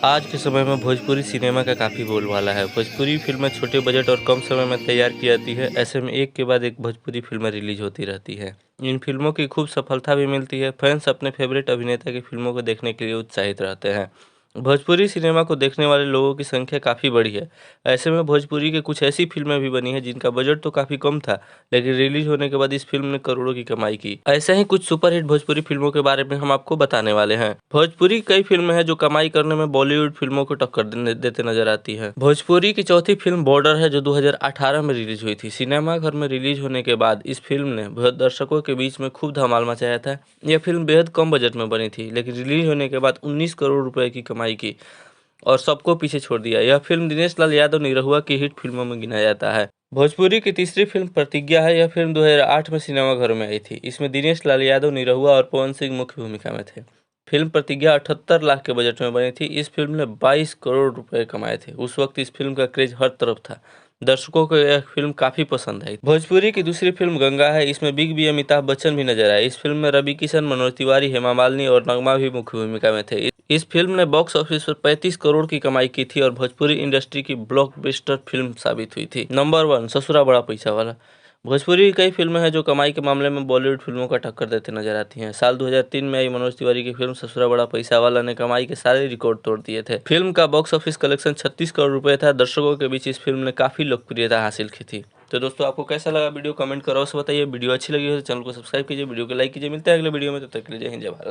आज के समय में भोजपुरी सिनेमा का काफ़ी बोलबाला है। भोजपुरी फ़िल्में छोटे बजट और कम समय में तैयार की जाती है। ऐसे में एक के बाद एक भोजपुरी फ़िल्में रिलीज़ होती रहती है। इन फ़िल्मों की खूब सफलता भी मिलती है। फैंस अपने फेवरेट अभिनेता की फ़िल्मों को देखने के लिए उत्साहित रहते हैं। भोजपुरी सिनेमा को देखने वाले लोगों की संख्या काफ़ी बड़ी है। ऐसे में भोजपुरी की कुछ ऐसी फ़िल्में भी बनी हैं जिनका बजट तो काफ़ी कम था, लेकिन रिलीज़ होने के बाद इस फ़िल्म ने करोड़ों की कमाई की। ऐसे ही कुछ सुपरहिट भोजपुरी फ़िल्मों के बारे में हम आपको बताने वाले हैं। भोजपुरी कई फ़िल्में हैं जो कमाई करने में बॉलीवुड फ़िल्मों को टक्कर देते नज़र आती है। भोजपुरी की चौथी फ़िल्म बॉर्डर है जो 2018 में रिलीज़ हुई थी। सिनेमाघर में रिलीज़ होने के बाद इस फ़िल्म ने दर्शकों के बीच में खूब धमाल मचाया था। यह फ़िल्म बेहद कम बजट में बनी थी, लेकिन रिलीज़ होने के बाद 19 करोड़ रुपए की कमाई की और सबको पीछे छोड़ दिया। यह फ़िल्म दिनेश लाल यादव निरहुआ की हिट फ़िल्मों में गिना जाता है। भोजपुरी की तीसरी फ़िल्म प्रतिज्ञा है। यह फ़िल्म 2008 में सिनेमाघरों में आई थी। इसमें दिनेश लाल यादव निरहुआ और पवन सिंह मुख्य भूमिका में थे। फ़िल्म प्रतिज्ञा 78 लाख के बजट में बनी थी। इस फ़िल्म ने 22 करोड़ रुपए कमाए थे। उस वक्त इस फ़िल्म का क्रेज़ हर तरफ था। दर्शकों को यह फ़िल्म काफ़ी पसंद आई। भोजपुरी की दूसरी फ़िल्म गंगा है। इसमें बिग बी अमिताभ बच्चन भी नजर आए। इस फ़िल्म में रवि किशन, मनोज तिवारी, हेमा मालिनी और नगमा भी मुख्य भूमिका में थे। इस फ़िल्म ने बॉक्स ऑफिस पर 35 करोड़ की कमाई की थी और भोजपुरी इंडस्ट्री की ब्लॉकबस्टर फ़िल्म साबित हुई थी। नंबर 1 ससुरा बड़ा पैसा वाला। भोजपुरी की कई फ़िल्में हैं जो कमाई के मामले में बॉलीवुड फ़िल्मों का टक्कर देते नजर आती हैं। साल 2003 में आई मनोज तिवारी की फ़िल्म ससुरा बड़ा पैसा वाला ने कमाई के सारे रिकॉर्ड तोड़ दिए थे। फ़िल्म का बॉक्स ऑफिस कलेक्शन 36 करोड़ रुपए था। दर्शकों के बीच इस फ़िल्म ने काफ़ी लोकप्रियता हासिल की थी। तो दोस्तों, आपको कैसा लगा वीडियो कमेंट करो, अवश्य बताइए। वीडियो अच्छी लगी हो तो चैनल को सब्सक्राइब कीजिए, वीडियो को लाइक कीजिए। मिलते हैं अगले वीडियो में, तब तक के लिए जय हिंद जय भारत।